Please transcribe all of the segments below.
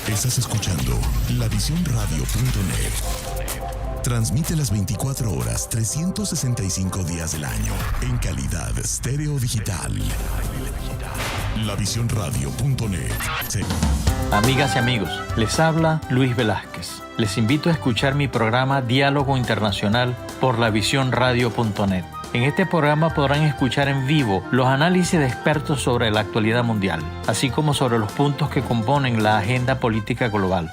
Estás escuchando lavisión.radio.net. Transmite las 24 horas, 365 días del año en calidad estéreo digital. Lavisión.radio.net. Sí. Amigas y amigos, les habla Luis Velázquez. Les invito a escuchar mi programa Diálogo Internacional por lavisión.radio.net. En este programa podrán escuchar en vivo los análisis de expertos sobre la actualidad mundial, así como sobre los puntos que componen la agenda política global.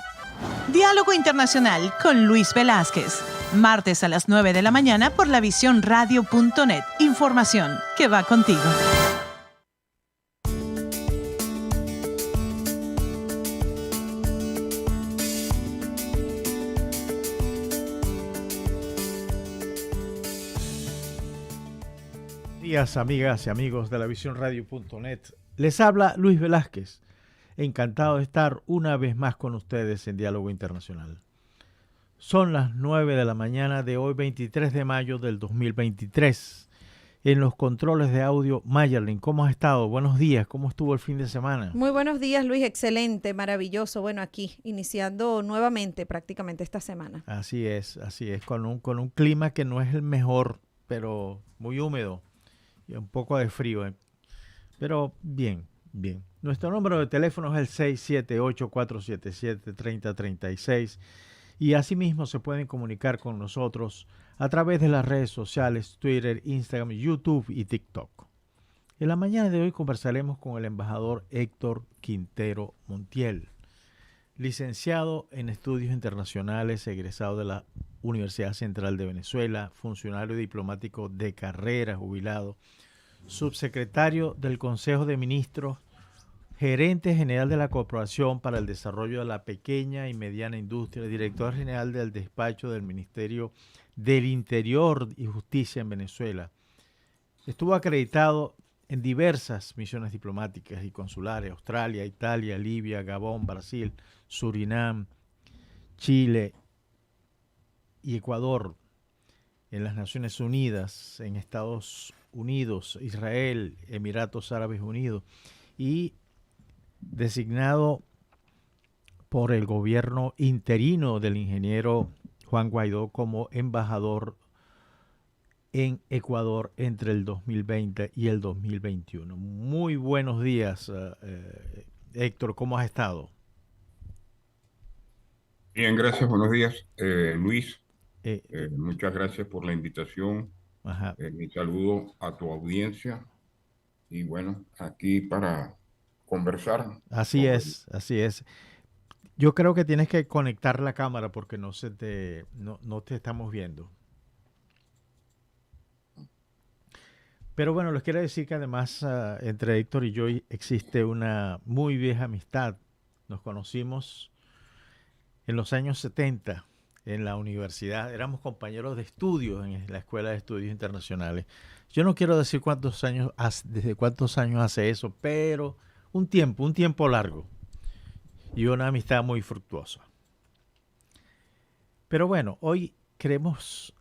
Diálogo Internacional con Luis Velázquez. Martes a las 9 de la mañana por lavisión.radio.net. Información que va contigo. Días, amigas y amigos de lavisión.radio.net. Les habla Luis Velázquez. Encantado de estar una vez más con ustedes en Diálogo Internacional. Son las 9 de la mañana de hoy, 23 de mayo del 2023. En los controles de audio, Mayerlin, ¿cómo has estado? Buenos días, ¿cómo estuvo el fin de semana? Muy buenos días, Luis, excelente, maravilloso. Bueno, aquí, iniciando nuevamente prácticamente esta semana. Así es, con un clima que no es el mejor, pero muy húmedo y un poco de frío, pero bien. Nuestro número de teléfono es el 678-477-3036 y asimismo se pueden comunicar con nosotros a través de las redes sociales, Twitter, Instagram, YouTube y TikTok. En la mañana de hoy conversaremos con el embajador Héctor Quintero Montiel, licenciado en Estudios Internacionales, egresado de la Universidad Central de Venezuela, funcionario diplomático de carrera, jubilado, subsecretario del Consejo de Ministros, gerente general de la Corporación para el Desarrollo de la Pequeña y Mediana Industria, director general del despacho del Ministerio del Interior y Justicia en Venezuela. Estuvo acreditado en diversas misiones diplomáticas y consulares: Australia, Italia, Libia, Gabón, Brasil, Surinam, Chile y Ecuador, en las Naciones Unidas, en Estados Unidos, Israel, Emiratos Árabes Unidos, y designado por el gobierno interino del ingeniero Juan Guaidó como embajador en Ecuador entre el 2020 y el 2021. Muy buenos días, Héctor, ¿cómo has estado? Bien, gracias, buenos días, Luis. Muchas gracias por la invitación. Mi saludo a tu audiencia y bueno, aquí para conversar. Así es. Yo creo que tienes que conectar la cámara porque no te estamos viendo. Pero bueno, les quiero decir que además entre Héctor y yo existe una muy vieja amistad. Nos conocimos en los años 70 en la universidad. Éramos compañeros de estudios en la Escuela de Estudios Internacionales. Yo no quiero decir desde cuántos años hace eso, pero un tiempo largo y una amistad muy fructuosa. Pero bueno, hoy queremos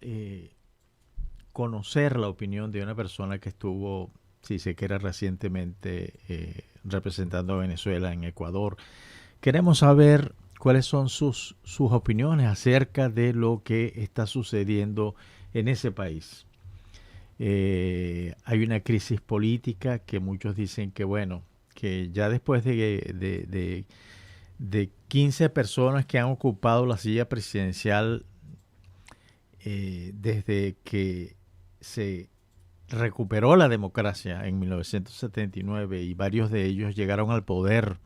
conocer la opinión de una persona que estuvo, si se quiere, recientemente representando a Venezuela en Ecuador. Queremos saber cuáles son sus opiniones acerca de lo que está sucediendo en ese país. Hay una crisis política que muchos dicen que, bueno, que ya después de 15 personas que han ocupado la silla presidencial desde que se recuperó la democracia en 1979 y varios de ellos llegaron al poder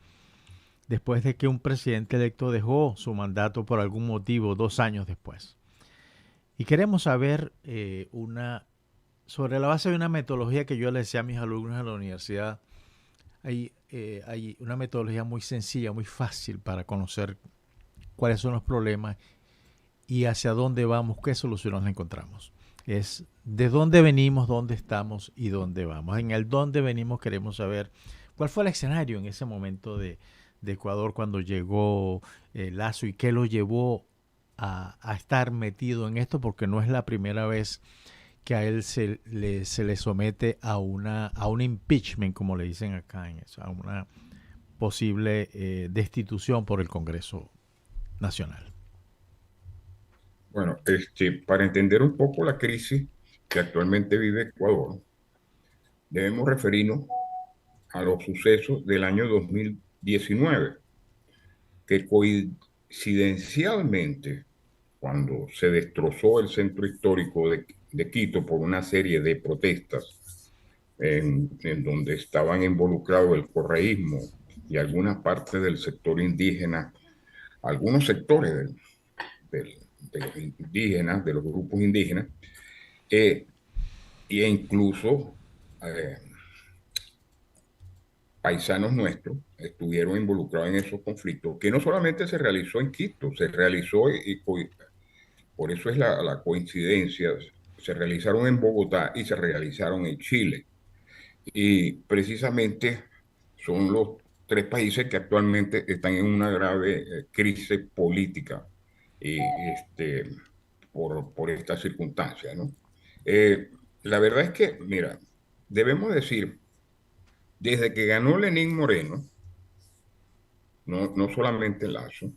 después de que un presidente electo dejó su mandato por algún motivo 2 años después. Y queremos saber sobre la base de una metodología que yo le decía a mis alumnos en la universidad. Hay una metodología muy sencilla, muy fácil para conocer cuáles son los problemas y hacia dónde vamos, qué soluciones encontramos. Es de dónde venimos, dónde estamos y dónde vamos. En el dónde venimos queremos saber cuál fue el escenario en ese momento de Ecuador cuando llegó Lazo y qué lo llevó a estar metido en esto, porque no es la primera vez que a él se le somete a un impeachment, como le dicen acá, en eso, a una posible destitución por el Congreso Nacional. Bueno, para entender un poco la crisis que actualmente vive Ecuador, debemos referirnos a los sucesos del año 2019, que coincidencialmente, cuando se destrozó el centro histórico de Quito por una serie de protestas en donde estaban involucrados el correísmo y algunas partes del sector indígena, algunos sectores de los indígenas, de los grupos indígenas, e incluso paisanos nuestros estuvieron involucrados en esos conflictos, que no solamente se realizó en Quito, se realizó, y por eso es la coincidencia, se realizaron en Bogotá y se realizaron en Chile. Y precisamente son los tres países que actualmente están en una grave crisis política y, por esta circunstancia, ¿no? La verdad es que, mira, debemos decir, desde que ganó Lenín Moreno, no solamente Lazo,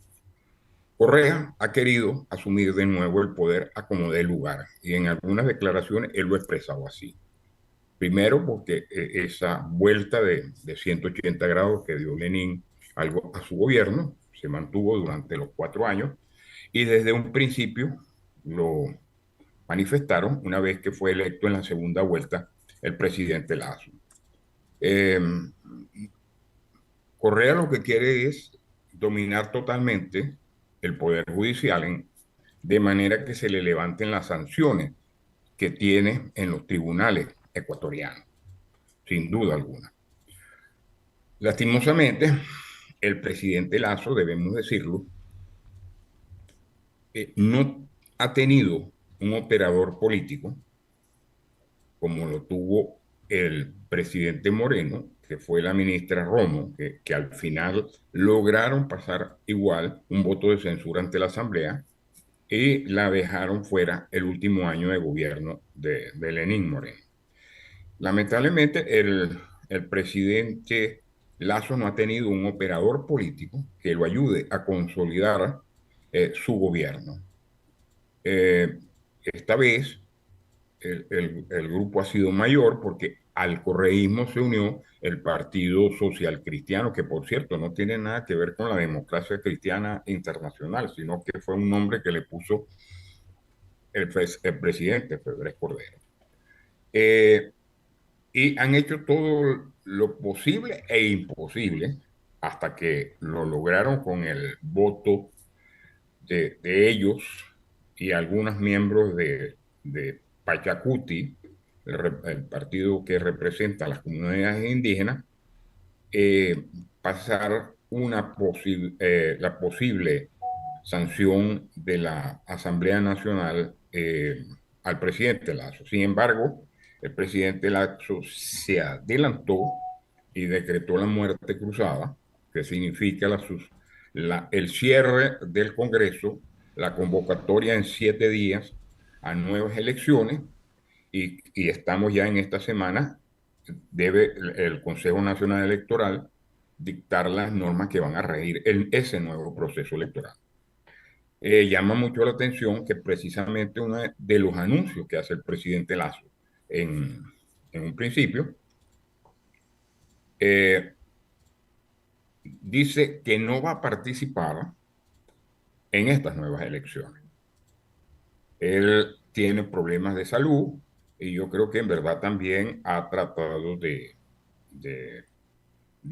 Correa ha querido asumir de nuevo el poder a como dé lugar, y en algunas declaraciones él lo ha expresado así. Primero, porque esa vuelta de 180 grados que dio Lenin a su gobierno se mantuvo durante los 4 años, y desde un principio lo manifestaron una vez que fue electo en la segunda vuelta el presidente Lazo. Correa lo que quiere es dominar totalmente el Poder Judicial de manera que se le levanten las sanciones que tiene en los tribunales ecuatorianos, sin duda alguna. Lastimosamente, el presidente Lazo, debemos decirlo, no ha tenido un operador político como lo tuvo el presidente Moreno, que fue la ministra Romo, que al final lograron pasar igual un voto de censura ante la Asamblea y la dejaron fuera el último año de gobierno de Lenín Moreno. Lamentablemente, el presidente Lazo no ha tenido un operador político que lo ayude a consolidar su gobierno. Esta vez el grupo ha sido mayor porque al correísmo se unió el Partido Social Cristiano, que por cierto no tiene nada que ver con la democracia cristiana internacional, sino que fue un nombre que le puso el presidente Febres Cordero. Y han hecho todo lo posible e imposible hasta que lo lograron con el voto de ellos y algunos miembros de Pachacuti, el partido que representa a las comunidades indígenas, pasar la posible sanción de la Asamblea Nacional al presidente Lazo. Sin embargo, el presidente Lazo se adelantó y decretó la muerte cruzada, que significa el cierre del Congreso, la convocatoria en 7 días a nuevas elecciones, y estamos ya en esta semana, debe el Consejo Nacional Electoral dictar las normas que van a regir ese nuevo proceso electoral. Llama mucho la atención que precisamente uno de los anuncios que hace el presidente Lazo en un principio, dice que no va a participar en estas nuevas elecciones. Él tiene problemas de salud y yo creo que en verdad también ha tratado de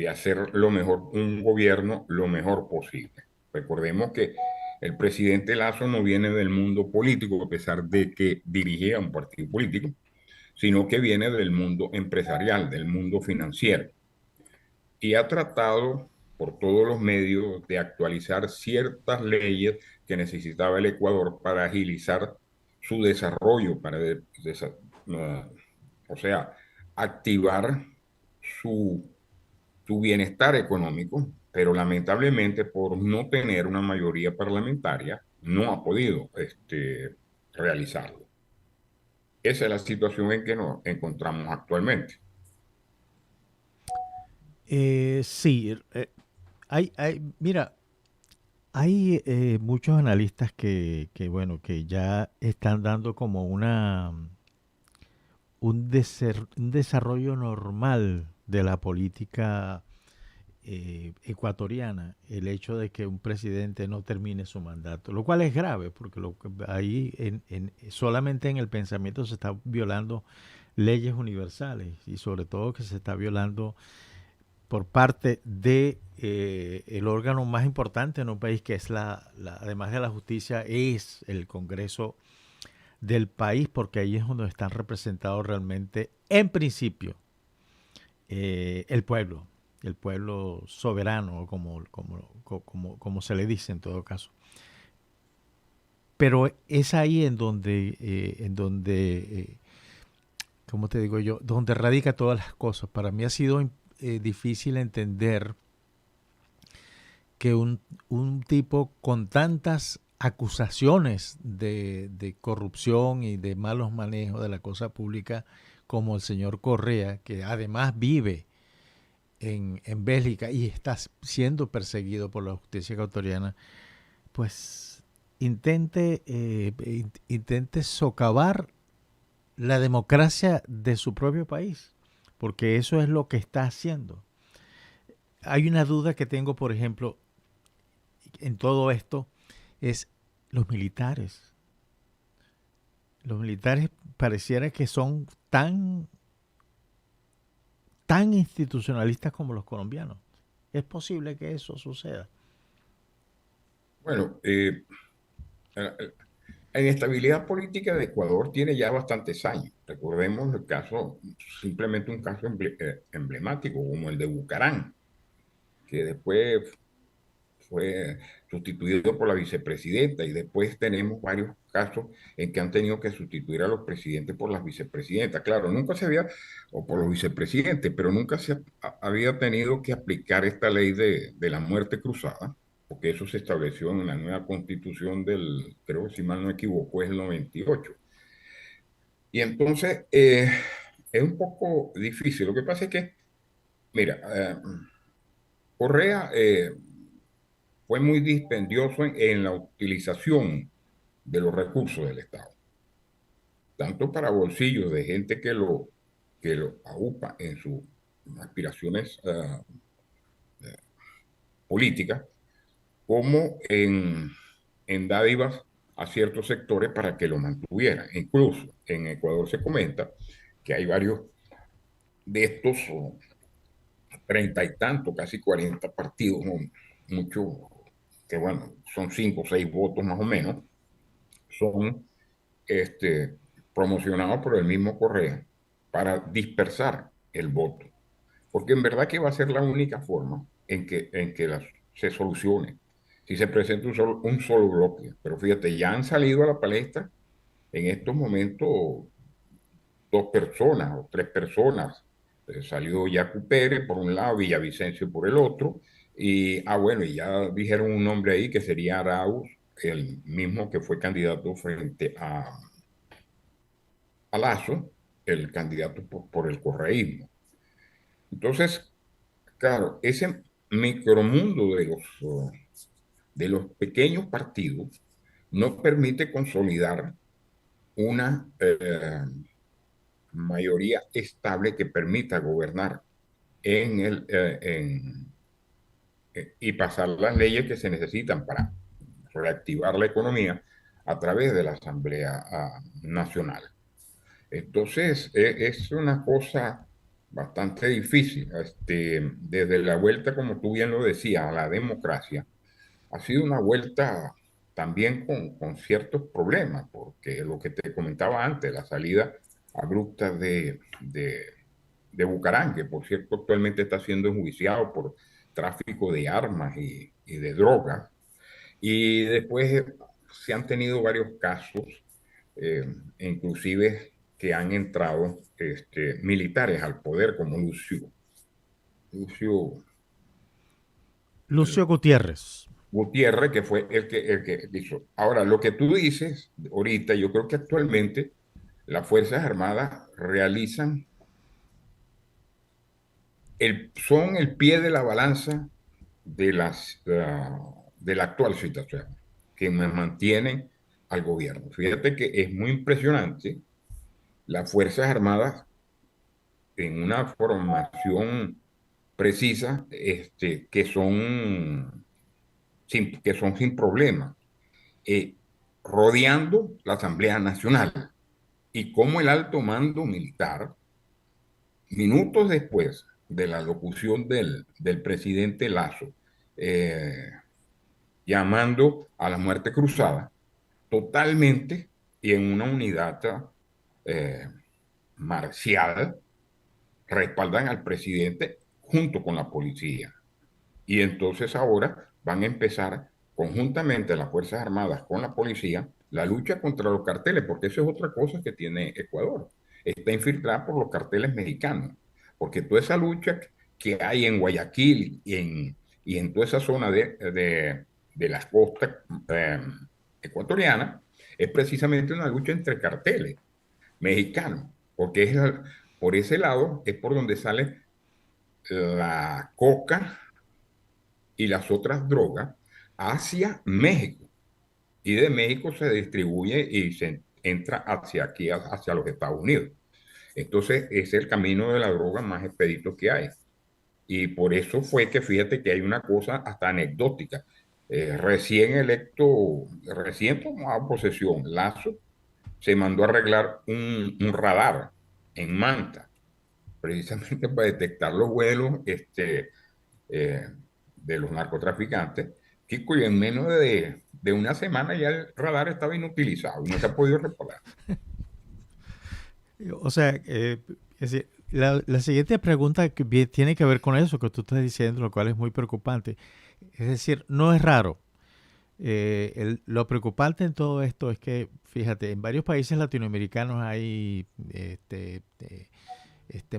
hacer un gobierno lo mejor posible. Recordemos que el presidente Lazo no viene del mundo político, a pesar de que dirigía un partido político, sino que viene del mundo empresarial, del mundo financiero. Y ha tratado por todos los medios de actualizar ciertas leyes que necesitaba el Ecuador para agilizar su desarrollo, o sea, activar su bienestar económico, pero lamentablemente por no tener una mayoría parlamentaria no ha podido realizarlo. Esa es la situación en que nos encontramos actualmente. Sí, Mira, hay muchos analistas que ya están dando como un desarrollo normal de la política ecuatoriana, el hecho de que un presidente no termine su mandato, lo cual es grave, porque ahí solamente en el pensamiento se está violando leyes universales y sobre todo que se está violando por parte de el órgano más importante en un país, que es además de la justicia, es el Congreso del país, porque ahí es donde están representados realmente, en principio, el pueblo soberano, como se le dice en todo caso. Pero es ahí en donde ¿cómo te digo yo? Donde radica todas las cosas. Para mí ha sido difícil entender que un tipo con tantas acusaciones de corrupción y de malos manejos de la cosa pública como el señor Correa, que además vive en Bélgica y está siendo perseguido por la justicia ecuatoriana, pues intente socavar la democracia de su propio país, porque eso es lo que está haciendo. Hay una duda que tengo, por ejemplo, en todo esto, es los militares. Los militares pareciera que son tan institucionalistas como los colombianos. ¿Es posible que eso suceda? Bueno, la inestabilidad política de Ecuador tiene ya bastantes años. Recordemos el caso, simplemente un caso emblemático, como el de Bucaram, que después fue sustituido por la vicepresidenta, y después tenemos varios casos en que han tenido que sustituir a los presidentes por las vicepresidentas. Claro, nunca se había, o por los vicepresidentes, pero nunca se había tenido que aplicar esta ley de la muerte cruzada, porque eso se estableció en la nueva constitución creo que si mal no equivoco, es el 98. Y entonces es un poco difícil. Lo que pasa es que, mira, Correa fue muy dispendioso en la utilización de los recursos del Estado, tanto para bolsillos de gente que lo aupa en sus aspiraciones políticas, como en dádivas a ciertos sectores para que lo mantuvieran. Incluso en Ecuador se comenta que hay varios de estos 30 y tanto, casi 40 partidos, ¿no? Muchos, que bueno, son 5 o 6 votos más o menos, son promocionados por el mismo Correa para dispersar el voto. Porque en verdad que va a ser la única forma en que se solucione. Si se presenta un solo bloque. Pero fíjate, ya han salido a la palestra en estos momentos 2 personas o 3 personas. Salió Yacu Pérez por un lado, Villavicencio por el otro. Y bueno, y ya dijeron un nombre ahí que sería Arauz, el mismo que fue candidato frente a Lasso, el candidato por el correísmo. Entonces, claro, ese micromundo de los pequeños partidos no permite consolidar una mayoría estable que permita gobernar y pasar las leyes que se necesitan para reactivar la economía a través de la Asamblea Nacional. Entonces, es una cosa bastante difícil. Desde la vuelta, como tú bien lo decías, a la democracia, ha sido una vuelta también con ciertos problemas, porque lo que te comentaba antes, la salida abrupta de Bucaram, que por cierto actualmente está siendo enjuiciado por tráfico de armas y de drogas, y después se han tenido varios casos, inclusive que han entrado militares al poder, como Lucio Gutiérrez. Gutiérrez, que fue el que hizo. Ahora, lo que tú dices ahorita, yo creo que actualmente las Fuerzas Armadas son el pie de la balanza de la actual situación que mantienen al gobierno. Fíjate que es muy impresionante las Fuerzas Armadas en una formación precisa, que son sin problema, rodeando la Asamblea Nacional, y cómo el alto mando militar, minutos después de la locución del presidente Lazo, llamando a la muerte cruzada, totalmente y en una unidad eh, marcial, respaldan al presidente junto con la policía. Y entonces ahora van a empezar conjuntamente las Fuerzas Armadas con la policía la lucha contra los carteles, porque eso es otra cosa que tiene Ecuador. Está infiltrada por los carteles mexicanos, porque toda esa lucha que hay en Guayaquil y en toda esa zona de las costas ecuatorianas es precisamente una lucha entre carteles mexicanos, porque por ese lado es por donde sale la coca y las otras drogas hacia México. Y de México se distribuye y se entra hacia aquí, hacia los Estados Unidos. Entonces, es el camino de la droga más expedito que hay. Y por eso fue que fíjate que hay una cosa hasta anecdótica. Recién tomado posesión, Lazo se mandó a arreglar un radar en Manta, precisamente para detectar los vuelos de los narcotraficantes, que en menos de una semana ya el radar estaba inutilizado y no se ha podido reparar. O sea, es decir, la siguiente pregunta que tiene que ver con eso que tú estás diciendo, lo cual es muy preocupante. Es decir, no es raro. Lo preocupante en todo esto es que, fíjate, en varios países latinoamericanos hay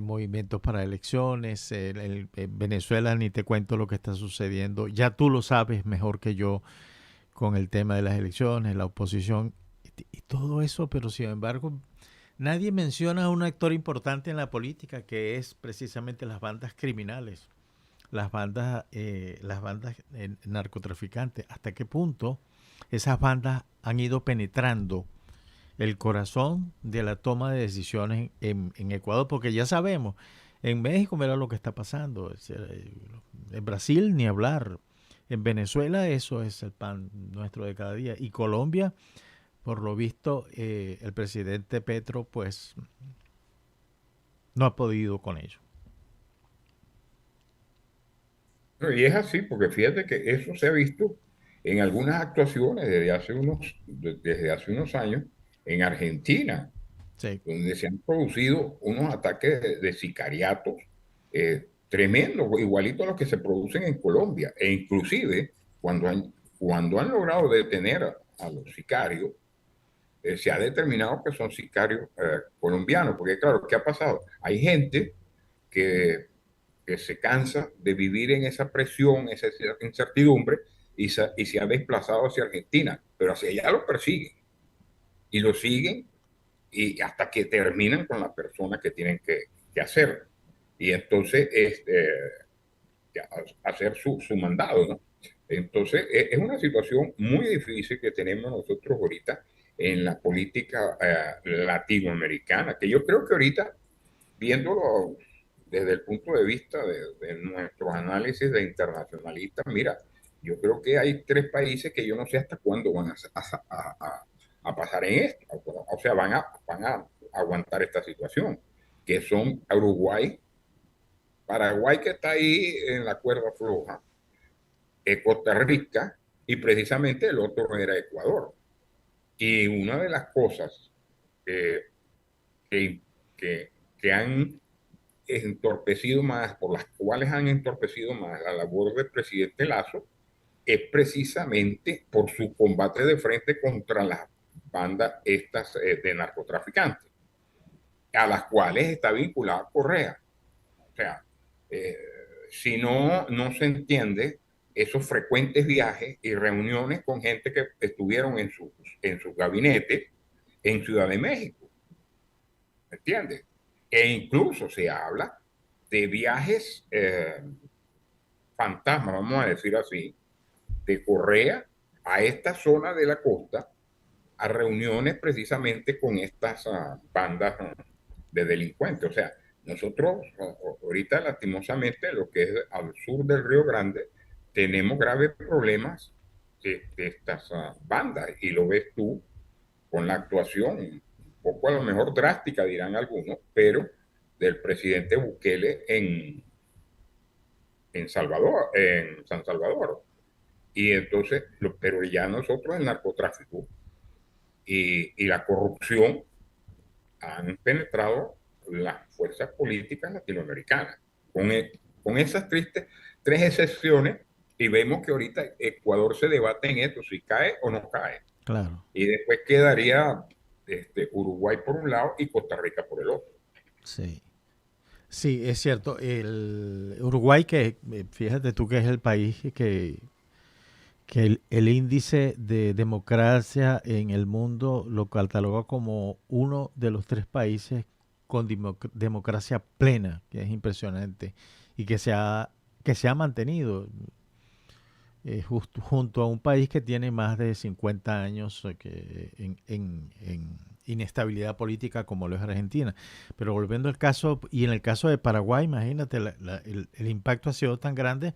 movimientos para elecciones. En Venezuela ni te cuento lo que está sucediendo. Ya tú lo sabes mejor que yo con el tema de las elecciones, la oposición y todo eso, pero sin embargo nadie menciona a un actor importante en la política, que es precisamente las bandas criminales, las bandas narcotraficantes. ¿Hasta qué punto esas bandas han ido penetrando el corazón de la toma de decisiones en Ecuador? Porque ya sabemos, en México mira lo que está pasando, en Brasil ni hablar, en Venezuela eso es el pan nuestro de cada día, y Colombia, por lo visto, el presidente Petro pues no ha podido con ello. Y es así, porque fíjate que eso se ha visto en algunas actuaciones desde hace unos años en Argentina, sí, donde se han producido unos ataques de sicariatos tremendos, igualitos a los que se producen en Colombia. E inclusive, cuando han logrado detener a los sicarios, se ha determinado que son sicarios colombianos, porque claro, ¿qué ha pasado? Hay gente que se cansa de vivir en esa presión, esa incertidumbre, y se ha desplazado hacia Argentina, pero hacia allá lo persiguen, y lo siguen, y hasta que terminan con la persona que tienen que hacer, y entonces hacer su mandado, ¿no? Entonces, es una situación muy difícil que tenemos nosotros ahorita en la política latinoamericana, que yo creo que ahorita, viéndolo desde el punto de vista de nuestros análisis de internacionalistas, mira, yo creo que hay 3 países que yo no sé hasta cuándo van a pasar en esto, o sea, van a aguantar esta situación, que son Uruguay, Paraguay, que está ahí en la cuerda floja, Costa Rica, y precisamente el otro era Ecuador. Y una de las cosas que han entorpecido más, por las cuales han entorpecido más la labor del presidente Lazo, es precisamente por su combate de frente contra las bandas estas de narcotraficantes, a las cuales está vinculada Correa. O sea, si no se entiende esos frecuentes viajes y reuniones con gente que estuvieron en sus gabinetes en Ciudad de México. ¿Me entiendes? E incluso se habla de viajes fantasma, vamos a decir así, de Correa a esta zona de la costa a reuniones precisamente con estas bandas de delincuentes. O sea, nosotros ahorita lastimosamente lo que es al sur del Río Grande tenemos graves problemas de estas bandas y lo ves tú con la actuación un poco a lo mejor drástica dirán algunos, pero del presidente Bukele en Salvador, en San Salvador. Y entonces, pero ya nosotros el narcotráfico y la corrupción han penetrado las fuerzas políticas latinoamericanas, con esas tres excepciones, y vemos que ahorita Ecuador se debate en esto, si cae o no cae. Claro. Y después quedaría Uruguay por un lado y Costa Rica por el otro. Sí. Sí, es cierto. El Uruguay, que fíjate tú que es el país que el índice de democracia en el mundo lo cataloga como uno de los 3 países con democracia plena, que es impresionante, y que se ha mantenido junto a un país que tiene más de 50 años en inestabilidad política como lo es Argentina. Pero volviendo al caso, y en el caso de Paraguay, imagínate, el impacto ha sido tan grande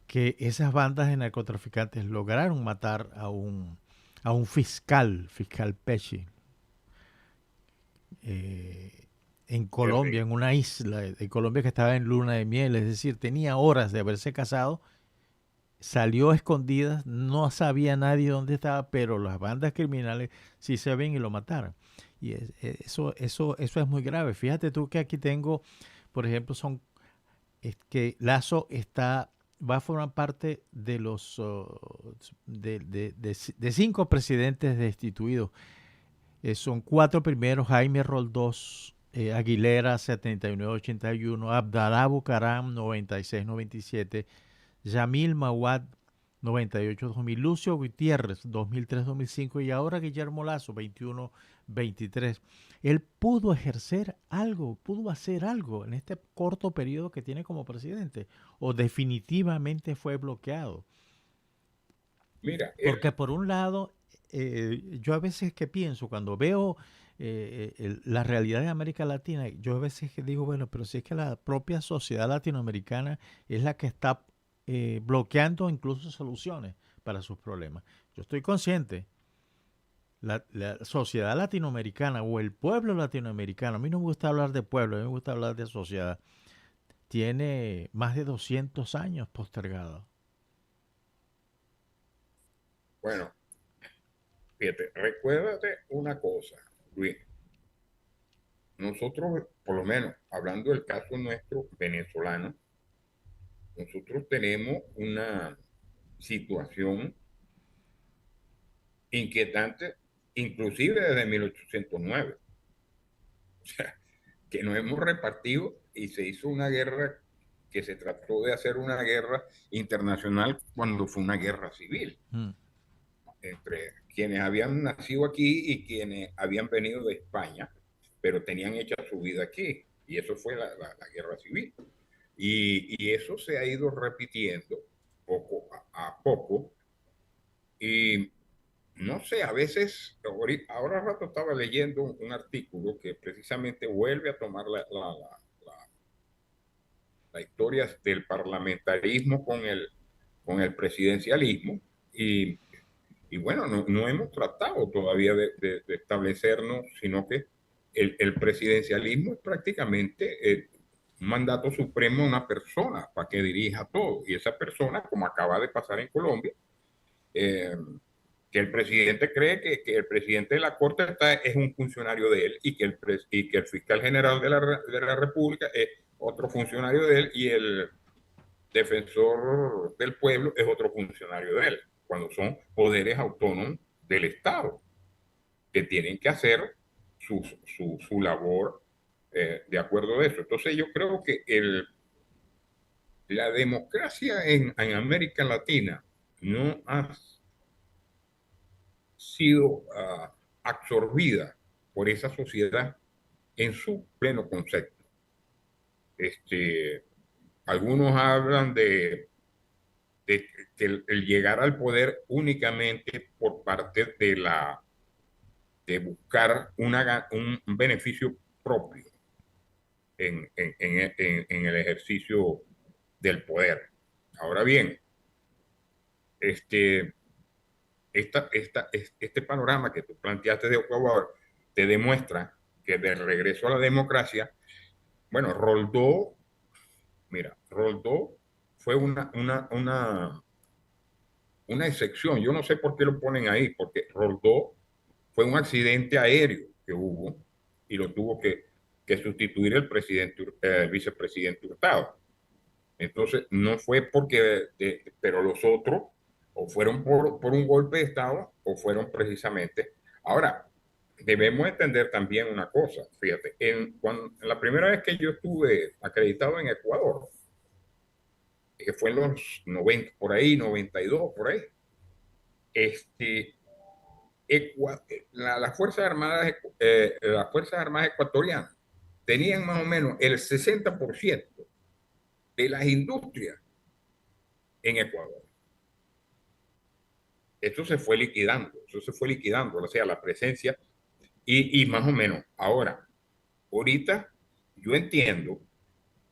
que esas bandas de narcotraficantes lograron matar a un fiscal Pesci, en Colombia, en una isla de Colombia que estaba en luna de miel, es decir, tenía horas de haberse casado, salió a escondidas, no sabía nadie dónde estaba, pero las bandas criminales sí sabían y lo mataron. Y eso es muy grave. Fíjate tú que aquí tengo, por ejemplo, que Lazo va a formar parte de los de 5 presidentes destituidos. Son 4 primeros: Jaime Roldós, Aguilera 79-81, Abdalá Bucaram 96-97, Yamil Mawad 98-2000, Lucio Gutiérrez 2003-2005 y ahora Guillermo Lazo 21-23. Él pudo hacer algo en este corto periodo que tiene como presidente, o definitivamente fue bloqueado. Mira, porque por un lado, yo a veces que pienso, cuando veo la realidad de América Latina, yo a veces que digo, bueno, pero si es que la propia sociedad latinoamericana es la que está bloqueando incluso soluciones para sus problemas. Yo estoy consciente. La sociedad latinoamericana o el pueblo latinoamericano, a mí no me gusta hablar de pueblo, a mí me gusta hablar de sociedad, tiene más de 200 años postergado. Bueno, fíjate, recuérdate una cosa, Luis. Nosotros, por lo menos, hablando del caso nuestro venezolano, nosotros tenemos una situación inquietante, inclusive desde 1809. O sea, que nos hemos repartido y se hizo una guerra que se trató de hacer una guerra internacional cuando fue una guerra civil entre quienes habían nacido aquí y quienes habían venido de España, pero tenían hecha su vida aquí. Y eso fue la guerra civil. Y eso se ha ido repitiendo poco a poco. Y no sé, a veces, ahora rato estaba leyendo un artículo que precisamente vuelve a tomar la historia del parlamentarismo con el presidencialismo y bueno, no hemos tratado todavía de establecernos, sino que el presidencialismo es prácticamente un mandato supremo a una persona para que dirija todo. Y esa persona, como acaba de pasar en Colombia, que el presidente cree que el presidente de la Corte es un funcionario de él y que el fiscal general de la República es otro funcionario de él y el defensor del pueblo es otro funcionario de él, cuando son poderes autónomos del Estado que tienen que hacer su labor de acuerdo a eso. Entonces yo creo que la democracia en América Latina no ha sido absorbida por esa sociedad en su pleno concepto. Algunos hablan de de que el llegar al poder únicamente por parte de buscar un beneficio propio en el ejercicio del poder. Ahora bien, este panorama que tú planteaste de Ecuador te demuestra que de regreso a la democracia, bueno, Roldó fue una excepción. Yo no sé por qué lo ponen ahí, porque Roldó fue un accidente aéreo que hubo y lo tuvo que sustituir el vicepresidente Hurtado. Entonces, no fue porque, pero los otros o fueron por un golpe de Estado o fueron precisamente. Ahora, debemos entender también una cosa. Fíjate, la primera vez que yo estuve acreditado en Ecuador, que fue en los 90, por ahí, 92, por ahí, las Fuerzas Armadas, ecuatorianas tenían más o menos el 60% de las industrias en Ecuador. Eso se fue liquidando, o sea, la presencia y más o menos. Ahorita yo entiendo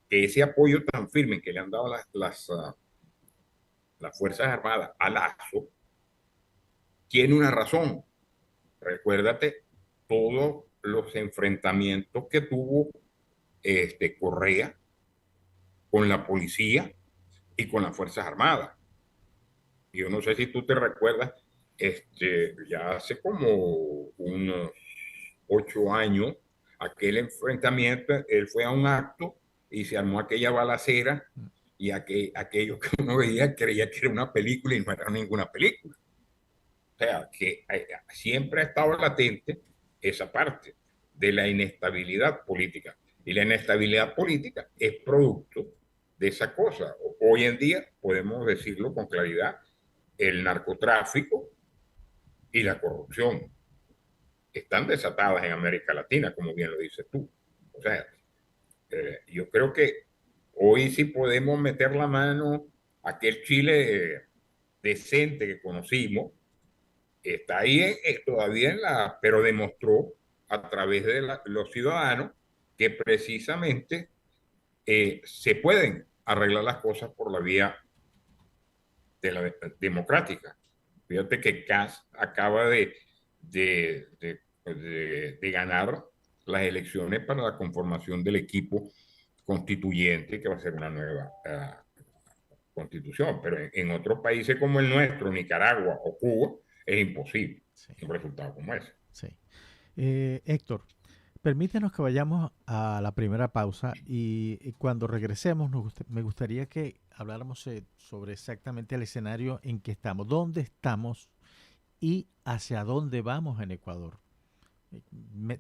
que ese apoyo tan firme que le han dado las Fuerzas Armadas a Lazo tiene una razón. Recuérdate todos los enfrentamientos que tuvo Correa con la policía y con las Fuerzas Armadas. Yo no sé si tú te recuerdas, ya hace como unos 8 años, aquel enfrentamiento, él fue a un acto y se armó aquella balacera y aquello que uno veía creía que era una película y no era ninguna película. O sea, que siempre ha estado latente esa parte de la inestabilidad política. Y la inestabilidad política es producto de esa cosa. Hoy en día, podemos decirlo con claridad, el narcotráfico y la corrupción están desatadas en América Latina, como bien lo dices tú. O sea, yo creo que hoy sí podemos meter la mano a aquel Chile decente que conocimos, está ahí todavía pero demostró a través de los ciudadanos que precisamente se pueden arreglar las cosas por la vía de la democrática. Fíjate que Kass acaba de ganar las elecciones para la conformación del equipo constituyente que va a ser una nueva constitución, pero en otros países como el nuestro, Nicaragua o Cuba, es imposible un resultado como ese. Sí. Héctor, permítenos que vayamos a la primera pausa y cuando regresemos me gustaría que habláramos sobre exactamente el escenario en que estamos, dónde estamos y hacia dónde vamos en Ecuador.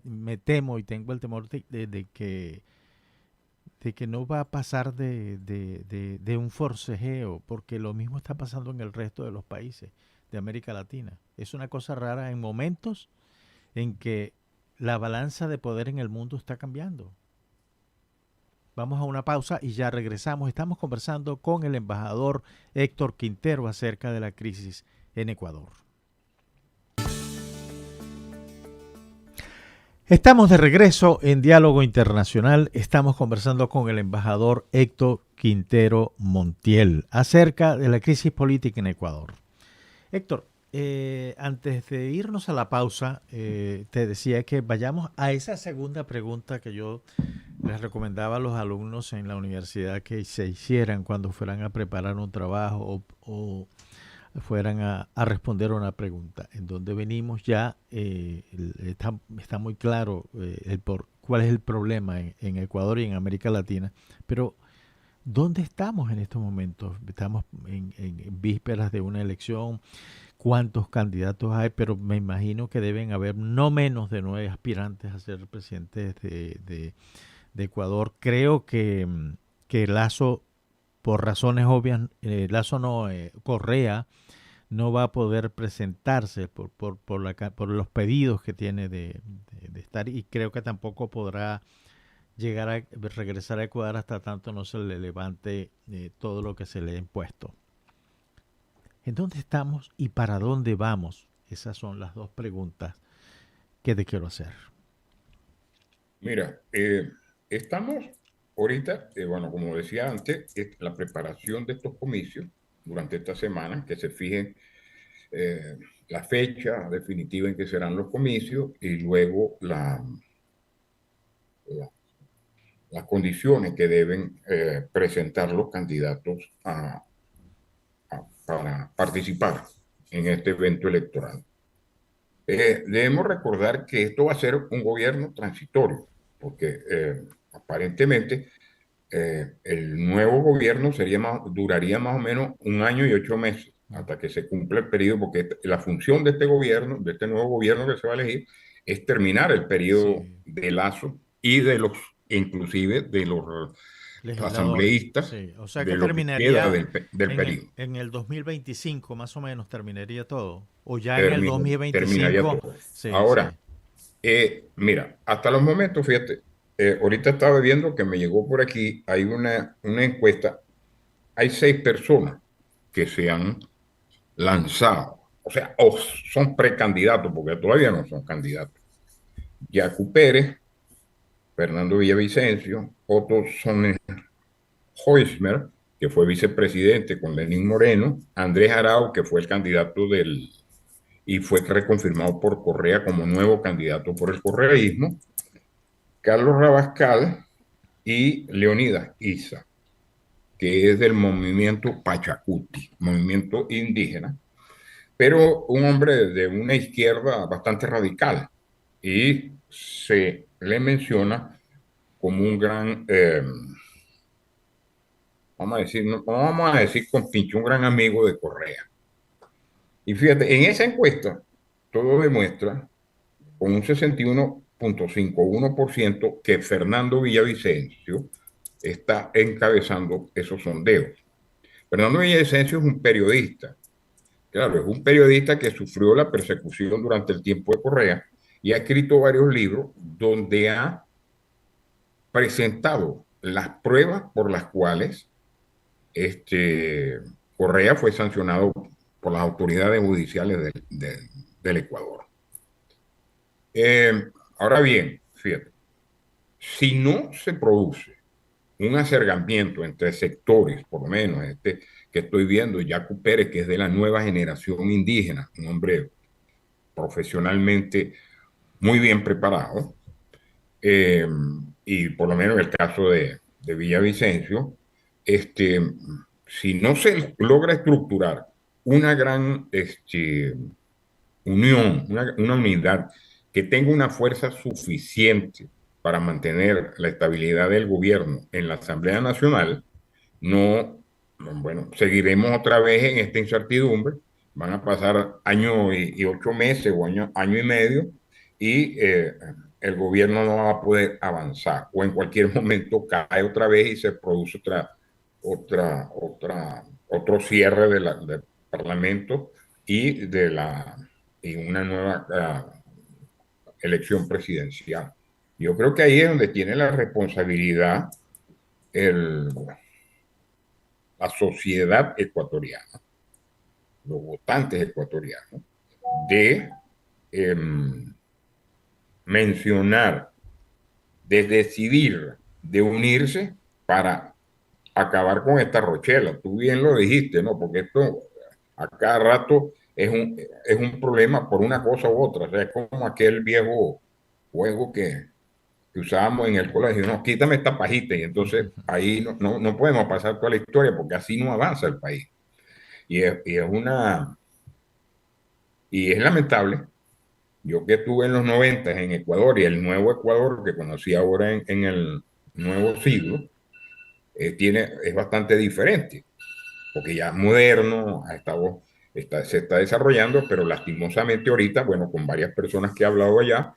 Me temo y tengo el temor de que no va a pasar de un forcejeo, porque lo mismo está pasando en el resto de los países de América Latina. Es una cosa rara en momentos en que la balanza de poder en el mundo está cambiando. Vamos a una pausa y ya regresamos. Estamos conversando con el embajador Héctor Quintero acerca de la crisis en Ecuador. Estamos de regreso en Diálogo Internacional. Estamos conversando con el embajador Héctor Quintero Montiel acerca de la crisis política en Ecuador. Héctor, antes de irnos a la pausa, te decía que vayamos a esa segunda pregunta que yo les recomendaba a los alumnos en la universidad que se hicieran cuando fueran a preparar un trabajo o fueran a responder una pregunta. En donde venimos ya está muy claro cuál es el problema en Ecuador y en América Latina, pero ¿dónde estamos en estos momentos? Estamos en vísperas de una elección. ¿Cuántos candidatos hay? Pero me imagino que deben haber no menos de 9 aspirantes a ser presidentes de Ecuador. Creo que Lazo, por razones obvias, Correa no va a poder presentarse por los pedidos que tiene de estar, y creo que tampoco podrá regresar a Ecuador hasta tanto no se le levante todo lo que se le ha impuesto. ¿En dónde estamos y para dónde vamos? Esas son las dos preguntas que te quiero hacer. Mira, estamos ahorita, bueno, como decía antes, la preparación de estos comicios durante esta semana, que se fijen la fecha definitiva en que serán los comicios y luego las condiciones que deben presentar los candidatos para participar en este evento electoral. Debemos recordar que esto va a ser un gobierno transitorio, porque aparentemente el nuevo gobierno duraría más o menos 1 año y 8 meses hasta que se cumpla el periodo, porque la función de este gobierno, de este nuevo gobierno que se va a elegir, es terminar el periodo de Lazo y inclusive de los asambleístas. Sí. O sea que terminaría del periodo. En el 2025 más o menos terminaría todo. O ya en el 2025. Terminaría todo. Sí, ahora, sí. Mira, hasta los momentos, fíjate, ahorita estaba viendo que me llegó por aquí, hay una encuesta, hay 6 personas que se han lanzado, o sea, o son precandidatos, porque todavía no son candidatos. Yacu Pérez, Fernando Villavicencio, Otto Sonnenheusmer, que fue vicepresidente con Lenín Moreno, Andrés Arauz, que fue el candidato y fue reconfirmado por Correa como nuevo candidato por el correísmo, Carlos Rabascal y Leonidas Issa, que es del movimiento Pachacuti, movimiento indígena, pero un hombre de una izquierda bastante radical, y se le menciona como un gran, no vamos a decir compinche, un gran amigo de Correa. Y fíjate, en esa encuesta todo demuestra con un 61.51% que Fernando Villavicencio está encabezando esos sondeos. Fernando Villavicencio es un periodista. Claro, es un periodista que sufrió la persecución durante el tiempo de Correa y ha escrito varios libros donde ha presentado las pruebas por las cuales Correa fue sancionado por las autoridades judiciales del Ecuador. Ahora bien, fíjate, si no se produce un acercamiento entre sectores, por lo menos que estoy viendo, Yacu Pérez, que es de la nueva generación indígena, un hombre profesionalmente muy bien preparado, y por lo menos en el caso de Villavicencio, si no se logra estructurar una gran unión, una unidad que tenga una fuerza suficiente para mantener la estabilidad del gobierno en la Asamblea Nacional, seguiremos otra vez en esta incertidumbre. Van a pasar año y 8 meses o año y medio y el gobierno no va a poder avanzar, o en cualquier momento cae otra vez y se produce otro cierre del Parlamento y una nueva elección presidencial. Yo creo que ahí es donde tiene la responsabilidad la sociedad ecuatoriana, los votantes ecuatorianos, de mencionar, de decidir, de unirse para acabar con esta rochela. Tú bien lo dijiste, ¿no? Porque esto a cada rato es un problema por una cosa u otra. O sea, es como aquel viejo juego que usábamos en el colegio, no, quítame esta pajita, y entonces ahí no podemos pasar toda la historia porque así no avanza el país. Y es lamentable. Yo que estuve en los 90 en Ecuador, y el nuevo Ecuador que conocí ahora en el nuevo siglo, es bastante diferente, porque ya es moderno, se está desarrollando, pero lastimosamente ahorita, bueno, con varias personas que he hablado allá,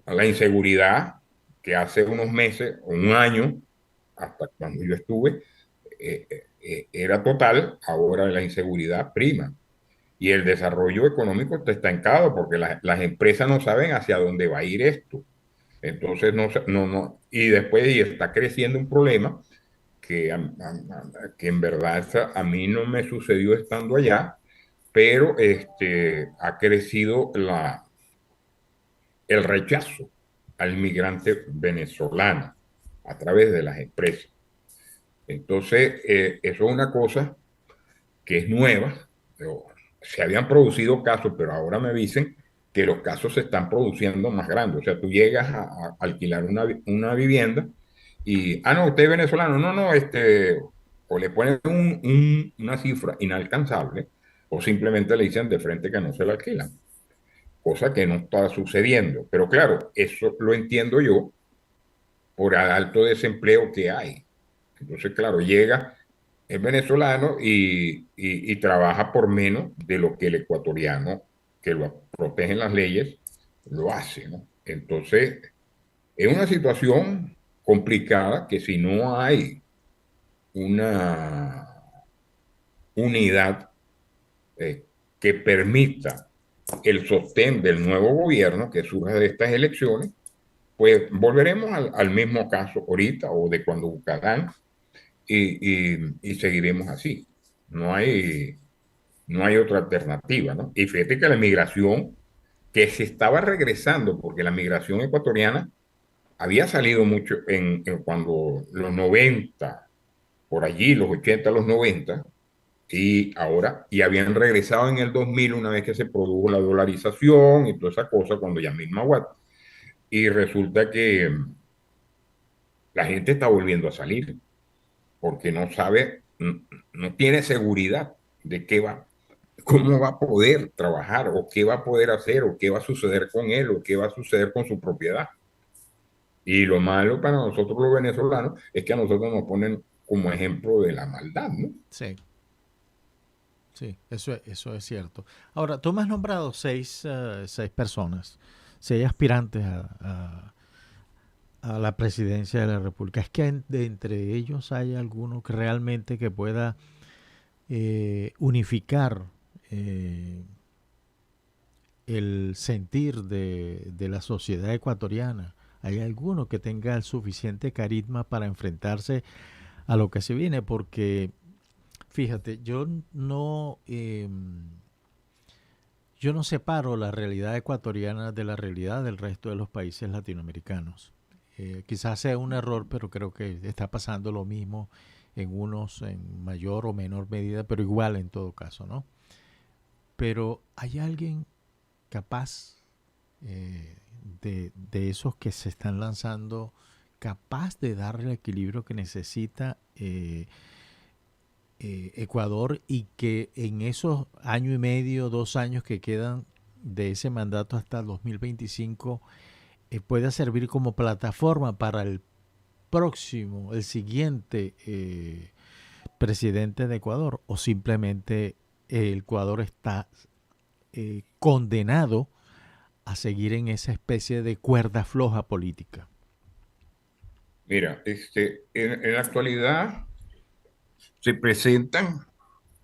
la inseguridad que hace unos meses o un año, hasta cuando yo estuve, era total. Ahora la inseguridad prima y el desarrollo económico está estancado porque las empresas no saben hacia dónde va a ir esto. Entonces y después está creciendo un problema que en verdad a mí no me sucedió estando allá, pero ha crecido el rechazo al migrante venezolano a través de las empresas. Entonces, eso es una cosa que es nueva. Se habían producido casos, pero ahora me dicen que los casos se están produciendo más grandes. O sea, tú llegas a alquilar una vivienda y, no, usted es venezolano, no, o le ponen una cifra inalcanzable, o simplemente le dicen de frente que no se la alquilan, cosa que no está sucediendo. Pero claro, eso lo entiendo yo por el alto desempleo que hay. Entonces, claro, llega, es venezolano y trabaja por menos de lo que el ecuatoriano, que lo protegen las leyes, lo hace, ¿no? Entonces, es una situación complicada que si no hay una unidad que permita el sostén del nuevo gobierno que surja de estas elecciones, pues volveremos al mismo caso ahorita o de cuando Bucarán y seguiremos así. No hay otra alternativa, ¿no? Y fíjate que la migración que se estaba regresando, porque la migración ecuatoriana había salido mucho en cuando los 90, por allí, los 80, los 90, y habían regresado en el 2000 una vez que se produjo la dolarización y toda esa cosa, cuando ya misma Watt. Y resulta que la gente está volviendo a salir porque no sabe, no tiene seguridad de cómo va a poder trabajar o qué va a poder hacer o qué va a suceder con él o qué va a suceder con su propiedad. Y lo malo para nosotros los venezolanos es que a nosotros nos ponen como ejemplo de la maldad, ¿no? Sí. Sí, eso es cierto. Ahora, tú me has nombrado seis personas, 6 aspirantes a la presidencia de la República. ¿Es que de entre ellos hay alguno que realmente que pueda unificar el sentir de la sociedad ecuatoriana? ¿Hay alguno que tenga el suficiente carisma para enfrentarse a lo que se viene? Porque fíjate, yo no separo la realidad ecuatoriana de la realidad del resto de los países latinoamericanos. Quizás sea un error, pero creo que está pasando lo mismo en unos en mayor o menor medida, pero igual en todo caso, ¿no? Pero hay alguien capaz de esos que se están lanzando, capaz de darle el equilibrio que necesita Ecuador, y que en esos año y medio, 2 años que quedan de ese mandato hasta el 2025 pueda servir como plataforma para el siguiente presidente de Ecuador, o simplemente el Ecuador está condenado a seguir en esa especie de cuerda floja política. Mira, en la actualidad se presentan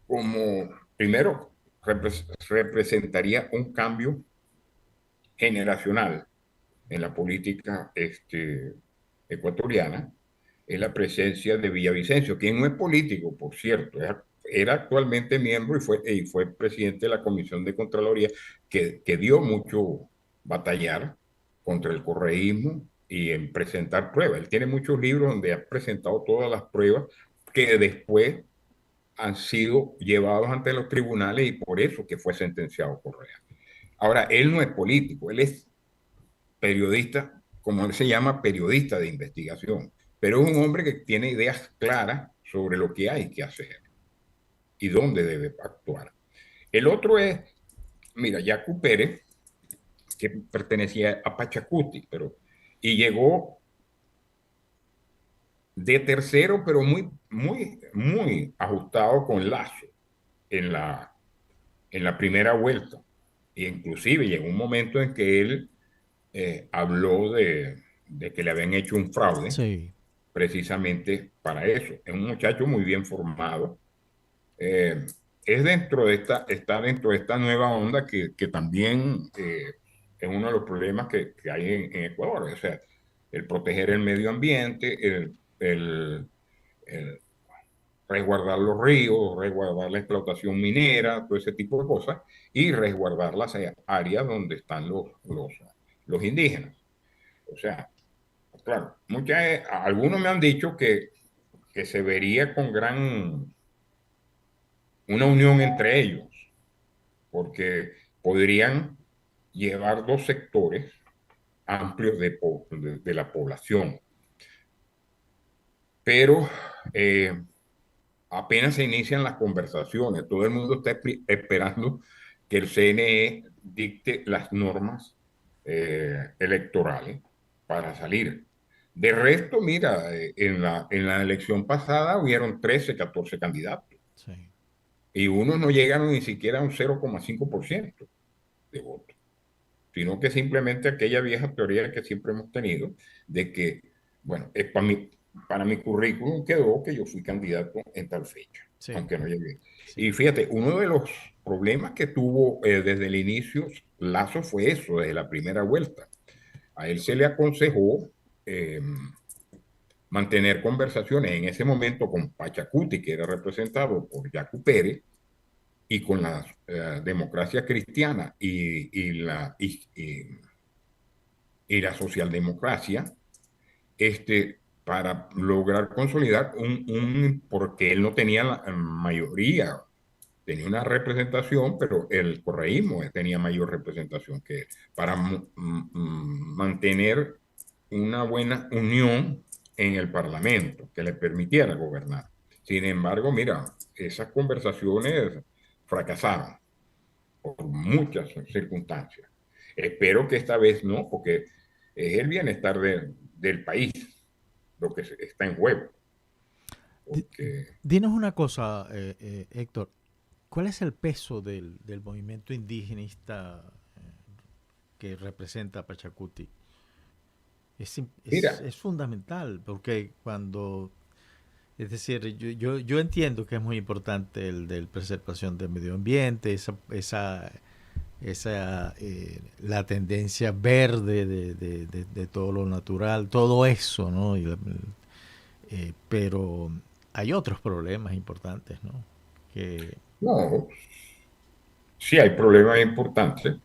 como, primero, representaría un cambio generacional en la política ecuatoriana, es la presencia de Villavicencio, quien no es político, por cierto, era actualmente miembro y fue presidente de la Comisión de Contraloría, que dio mucho batallar contra el correísmo y en presentar pruebas. Él tiene muchos libros donde ha presentado todas las pruebas que después han sido llevados ante los tribunales y por eso que fue sentenciado Correa. Ahora, él no es político, él es periodista, como él se llama, periodista de investigación, pero es un hombre que tiene ideas claras sobre lo que hay que hacer y dónde debe actuar. El otro es, mira, Yacu Pérez, que pertenecía a Pachacuti, y llegó de tercero, pero muy, muy, muy ajustado con Lazo en la primera vuelta. E inclusive llegó un momento en que él habló de que le habían hecho un fraude, sí, precisamente para eso. Es un muchacho muy bien formado. Es está dentro de esta nueva onda que también es uno de los problemas que hay en Ecuador. O sea, el proteger el medio ambiente, el resguardar los ríos, resguardar la explotación minera, todo ese tipo de cosas, y resguardar las áreas donde están los indígenas. O sea, claro, algunos me han dicho que se vería con una unión entre ellos, porque podrían llevar dos sectores amplios de la población. Pero apenas se inician las conversaciones, todo el mundo está esperando que el CNE dicte las normas electorales para salir. De resto, mira, en la elección pasada hubieron 13, 14 candidatos. Sí. Y unos no llegaron ni siquiera a un 0,5% de votos, sino que simplemente aquella vieja teoría que siempre hemos tenido de que, bueno, para mi currículum quedó que yo fui candidato en tal fecha, sí, aunque no llegué. Sí. Y fíjate, uno de los problemas que tuvo desde el inicio Lasso fue eso, desde la primera vuelta. A él se le aconsejó mantener conversaciones en ese momento con Pachacuti, que era representado por Yacu Pérez, y con la democracia cristiana y la socialdemocracia, para lograr consolidar porque él no tenía la mayoría, tenía una representación, pero el correísmo tenía mayor representación que él, para mantener una buena unión en el Parlamento que le permitiera gobernar. Sin embargo, mira, esas conversaciones fracasaron por muchas circunstancias. Espero que esta vez no, porque es el bienestar del país lo que está en juego. Dinos una cosa, Héctor, ¿cuál es el peso del movimiento indigenista que representa Pachacuti? Es fundamental, porque es decir, yo entiendo que es muy importante el de preservación del medio ambiente, la tendencia verde de todo lo natural, todo eso, ¿no? Pero hay otros problemas importantes, ¿no? No, sí hay problemas importantes.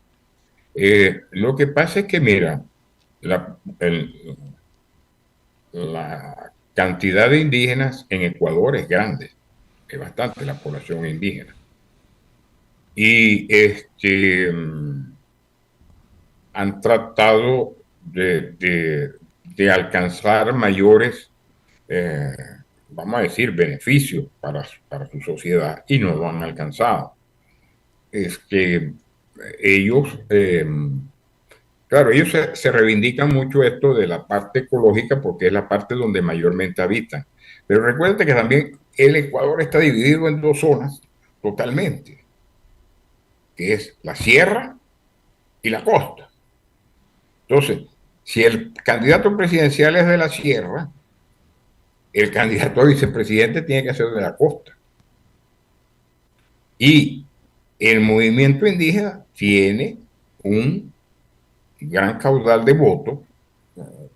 Lo que pasa es que, mira, la cantidad de indígenas en Ecuador es grande, es bastante la población indígena. Y han tratado de alcanzar mayores, vamos a decir, beneficios para su sociedad, y no lo han alcanzado. Ellos, claro, ellos se reivindican mucho esto de la parte ecológica porque es la parte donde mayormente habitan. Pero recuerden que también el Ecuador está dividido en dos zonas totalmente, que es la sierra y la costa. Entonces, si el candidato presidencial es de la sierra, el candidato a vicepresidente tiene que ser de la costa. Y el movimiento indígena tiene un gran caudal de votos.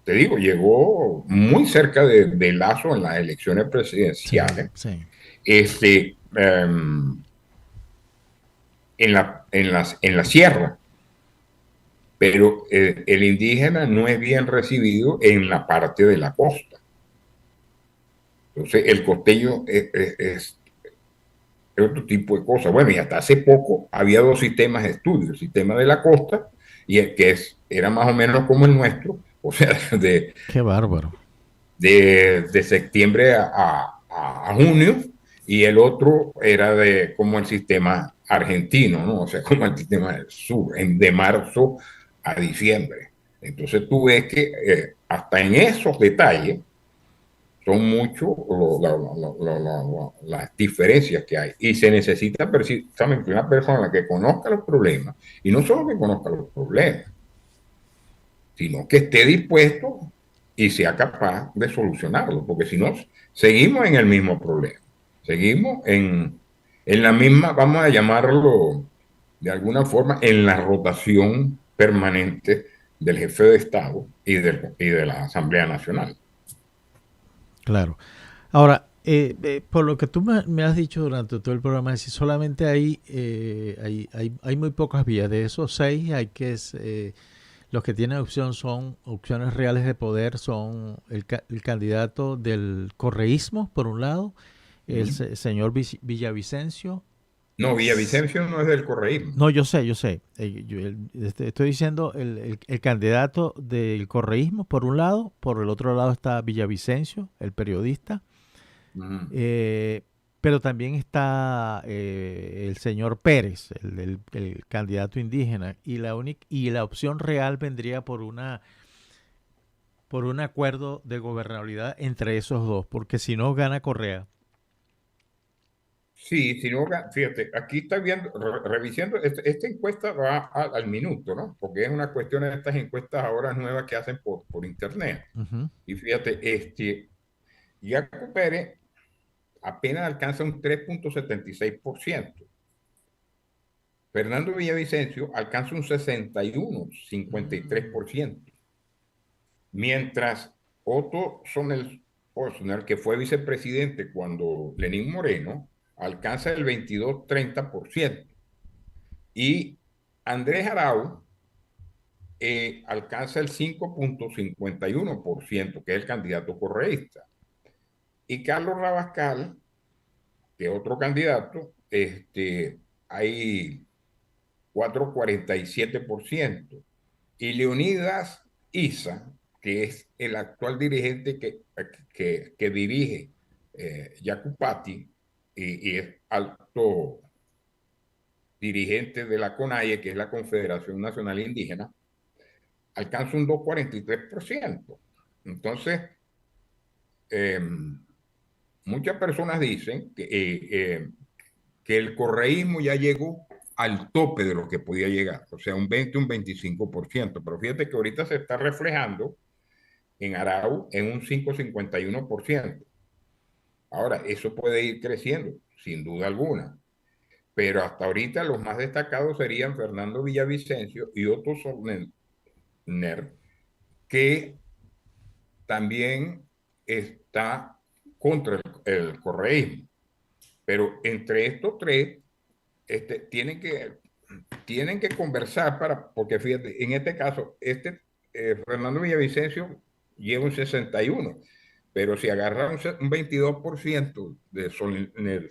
Te digo, llegó muy cerca de Lasso en las elecciones presidenciales. Sí, sí. En la sierra. Pero el indígena no es bien recibido en la parte de la costa. Entonces, el costeño es otro tipo de cosa. Bueno, y hasta hace poco había dos sistemas de estudio, el sistema de la costa, y el que era más o menos como el nuestro, o sea, ¡qué bárbaro! De septiembre a junio, y el otro era como el sistema argentino, ¿no? O sea, como el sistema del sur, de marzo a diciembre. Entonces tú ves que hasta en esos detalles son muchos las diferencias que hay, y se necesita precisamente una persona que conozca los problemas, y no solo que conozca los problemas, sino que esté dispuesto y sea capaz de solucionarlo, porque si no, seguimos en el mismo problema, seguimos en la misma, vamos a llamarlo de alguna forma, en la rotación permanente del jefe de Estado y de la Asamblea Nacional. Claro. Ahora, Por lo que tú me has dicho durante todo el programa, es decir, solamente hay muy pocas vías. De esos 6, los que tienen opción son opciones reales de poder, son el candidato del correísmo, por un lado, el señor Villavicencio. No, Villavicencio no es del correísmo. No, yo sé. Estoy diciendo el candidato del correísmo, por un lado. Por el otro lado está Villavicencio, el periodista. Pero también está el señor Pérez, el candidato indígena. Y la opción real vendría por un acuerdo de gobernabilidad entre esos dos, porque si no gana Correa. Sí, si no, fíjate, aquí está viendo, revisando, esta encuesta va al minuto, ¿no? Porque es una cuestión de estas encuestas ahora nuevas que hacen por internet. Y fíjate, Jaco Pérez apenas alcanza un 3.76%. Fernando Villavicencio alcanza un 61,53%. Mientras Otto Sonnenfelsner, que fue vicepresidente cuando Lenín Moreno, alcanza el 22,30%. Y Andrés Arauz alcanza el 5,51%, que es el candidato correísta. Y Carlos Rabascal, que es otro candidato, hay 4,47%. Y Leonidas Issa, que es el actual dirigente que dirige Yacupati y es alto dirigente de la CONAIE, que es la Confederación Nacional Indígena, alcanza un 2,43%. Entonces, muchas personas dicen que el correísmo ya llegó al tope de lo que podía llegar, o sea, un 20, un 25%, pero fíjate que ahorita se está reflejando en Arau en un 5,51%. Ahora, eso puede ir creciendo, sin duda alguna, pero hasta ahorita los más destacados serían Fernando Villavicencio y Otto Sonnenfelsner, que también está contra el correísmo. Pero entre estos tres, tienen que conversar porque fíjate, en este caso, Fernando Villavicencio lleva un 61%, pero si agarra un 22% de Sonnenfelsner,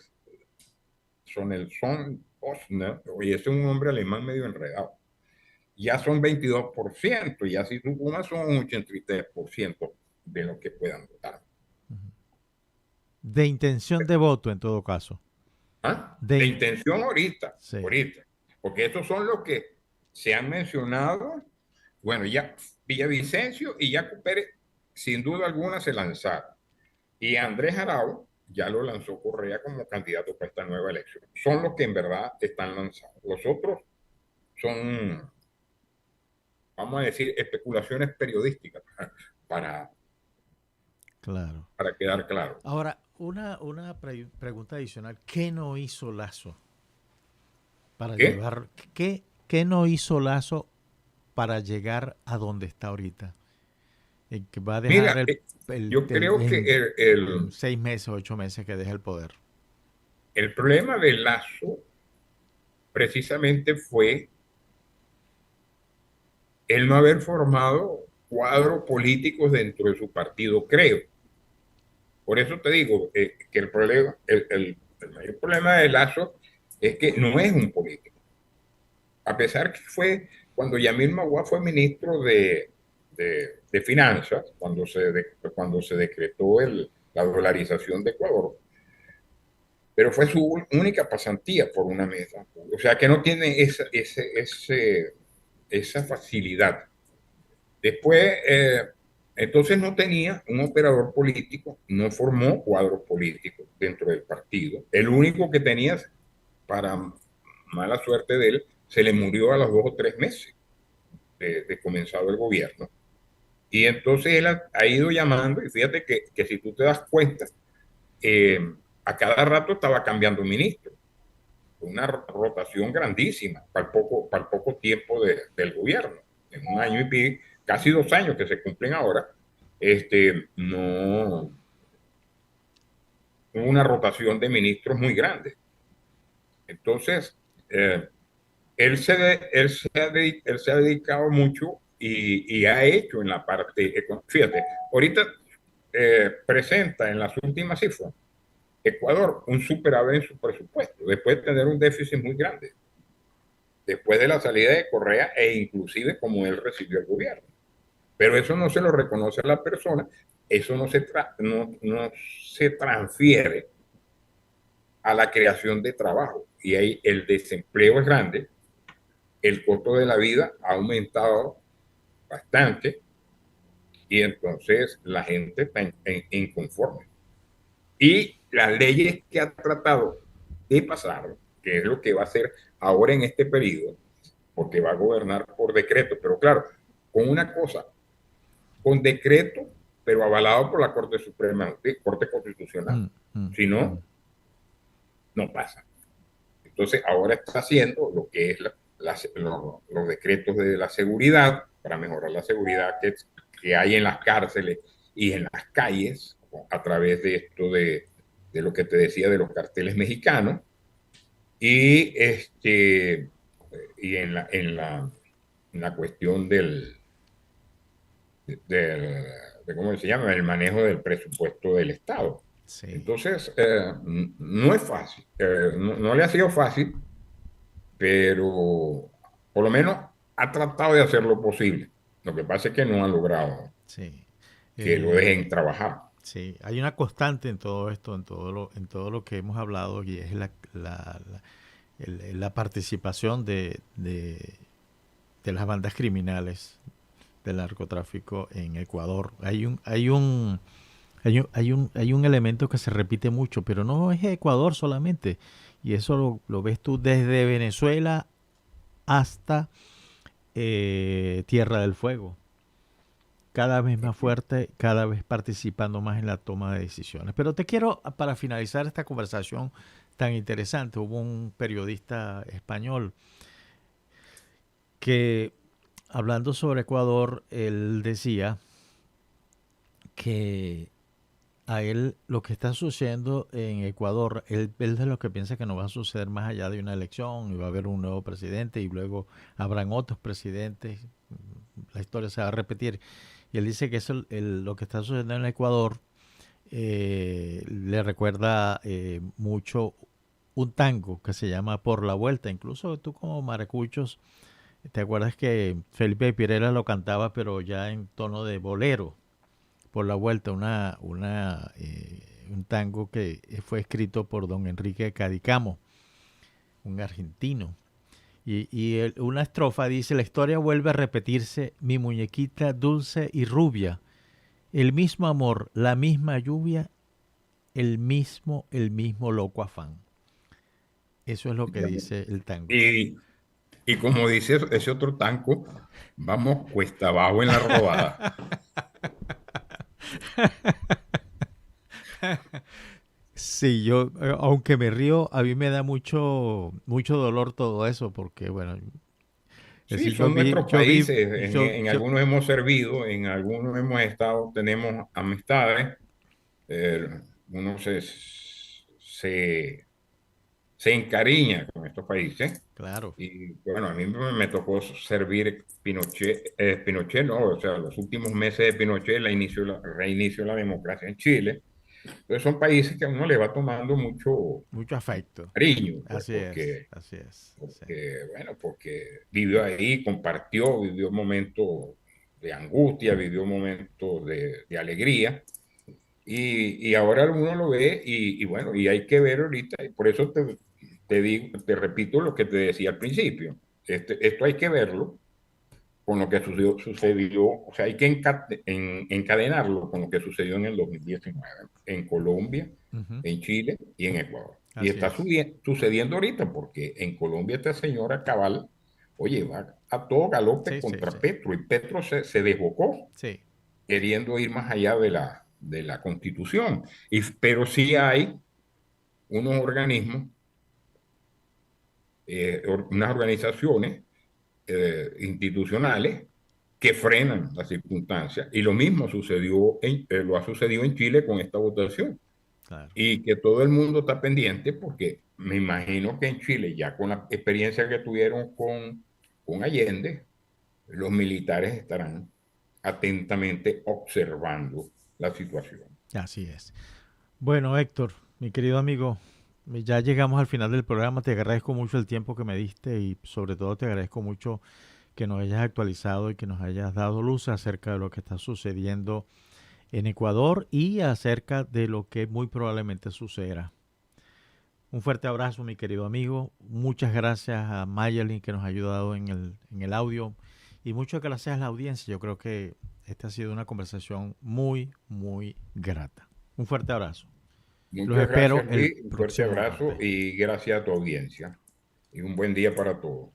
oye, ese es un hombre alemán medio enredado, ya son 22%, ya si tú sumas son un 83% de lo que puedan votar. De intención de voto, en todo caso. De intención ahorita, sí. Porque estos son los que se han mencionado. Bueno, ya Villavicencio y Jaco Pérez, sin duda alguna, se lanzaron. Y Andrés Arauz ya lo lanzó Correa como candidato para esta nueva elección. Son los que en verdad están lanzados. Los otros son, vamos a decir, especulaciones periodísticas para quedar claro. Ahora, una pregunta adicional. ¿Qué no hizo Lasso para llevar? ¿Qué no hizo Lasso para llegar a donde está ahorita? Que va a dejar yo creo que en 6 meses, 8 meses que deja el poder. El problema de Lasso precisamente fue el no haber formado cuadros políticos dentro de su partido, creo. Por eso te digo que el mayor problema de Lasso es que no es un político. A pesar que fue cuando Yamil Maguá fue ministro de Finanzas, cuando se decretó la dolarización de Ecuador, pero fue su única pasantía por una mesa. O sea que no tiene esa facilidad. Después, entonces no tenía un operador político, no formó cuadros políticos dentro del partido. El único que tenía, para mala suerte de él, se le murió a los 2 o 3 meses de comenzado el gobierno. Y entonces él ha ido llamando, y fíjate que si tú te das cuenta, a cada rato estaba cambiando ministro. Una rotación grandísima para el poco tiempo del gobierno. En un año y pico, casi 2 años que se cumplen ahora, no hubo una rotación de ministros muy grande. Entonces, él se ha dedicado mucho y ha hecho en la parte, fíjate, ahorita presenta en las últimas cifras Ecuador un superávit en su presupuesto, después de tener un déficit muy grande, después de la salida de Correa e inclusive como él recibió el gobierno. Pero eso no se lo reconoce a la persona, eso no se transfiere a la creación de trabajo. Y ahí el desempleo es grande, el costo de la vida ha aumentado bastante y entonces la gente está inconforme. Y las leyes que ha tratado de pasar, que es lo que va a hacer ahora en este periodo, porque va a gobernar por decreto, pero claro, con una cosa, con decreto, pero avalado por la Corte Suprema, Corte Constitucional. Si no, no pasa. Entonces, ahora está haciendo lo que es los decretos de la seguridad, para mejorar la seguridad que hay en las cárceles y en las calles, a través de esto de lo que te decía de los carteles mexicanos, y en la cuestión de cómo se llama, el manejo del presupuesto del Estado. Sí. Entonces, no es fácil, no le ha sido fácil, pero por lo menos ha tratado de hacer lo posible. Lo que pasa es que no ha logrado que lo dejen trabajar. Sí, hay una constante en todo esto, en todo lo que hemos hablado, y es la participación de las bandas criminales del narcotráfico en Ecuador. Hay un elemento que se repite mucho, pero no es Ecuador solamente, y eso lo ves tú desde Venezuela hasta Tierra del Fuego. Cada vez más fuerte, cada vez participando más en la toma de decisiones. Pero te quiero, para finalizar esta conversación tan interesante, hubo un periodista español que, hablando sobre Ecuador, él decía que a él lo que está sucediendo en Ecuador, él es de los que piensa que no va a suceder más allá de una elección, y va a haber un nuevo presidente y luego habrán otros presidentes, la historia se va a repetir. Y él dice que eso, lo que está sucediendo en Ecuador le recuerda mucho un tango que se llama Por la Vuelta. Incluso tú como maracuchos, ¿te acuerdas que Felipe Pirela lo cantaba, pero ya en tono de bolero? Por la Vuelta, un tango que fue escrito por don Enrique Cadicamo, un argentino. Y una estrofa dice: la historia vuelve a repetirse, mi muñequita dulce y rubia, el mismo amor, la misma lluvia, el mismo loco afán. Eso es lo que dice el tango. Y como dice ese otro tango, vamos cuesta abajo en la rodada. Sí, yo, aunque me río, a mí me da mucho dolor todo eso, porque bueno... Sí, son nuestros países, en algunos hemos servido, en algunos hemos estado, tenemos amistades, uno se encariña con estos países. Claro. Y bueno, a mí me tocó servir Pinochet, no, o sea, los últimos meses de Pinochet, el reinicio de la democracia en Chile. Entonces son países que a uno le va tomando mucho afecto, cariño. Pues, así es. Porque, bueno, porque vivió ahí, vivió momentos de angustia, vivió momentos de alegría. Y ahora uno lo ve y bueno, y hay que ver ahorita, y por eso te repito lo que te decía al principio. Esto hay que verlo con lo que sucedió, o sea, hay que encadenarlo con lo que sucedió en el 2019, en Colombia, en Chile y en Ecuador. Así y está sucediendo ahorita, porque en Colombia esta señora Cabal, oye, va a todo galope contra Petro, y Petro se desbocó, queriendo ir más allá de la Constitución. Pero sí hay unos organismos, unas organizaciones institucionales que frenan las circunstancias, y lo mismo lo ha sucedido en Chile con esta votación. Claro. Y que todo el mundo está pendiente porque me imagino que en Chile, ya con la experiencia que tuvieron con Allende, los militares estarán atentamente observando la situación. Así es. Bueno, Héctor, mi querido amigo, ya llegamos al final del programa. Te agradezco mucho el tiempo que me diste y sobre todo te agradezco mucho que nos hayas actualizado y que nos hayas dado luz acerca de lo que está sucediendo en Ecuador y acerca de lo que muy probablemente sucederá. Un fuerte abrazo, mi querido amigo. Muchas gracias a Mayelin que nos ha ayudado en el audio y muchas gracias a la audiencia. Yo creo que esta ha sido una conversación muy, muy grata. Un fuerte abrazo. Los espero. Un fuerte abrazo y gracias a tu audiencia. Y un buen día para todos.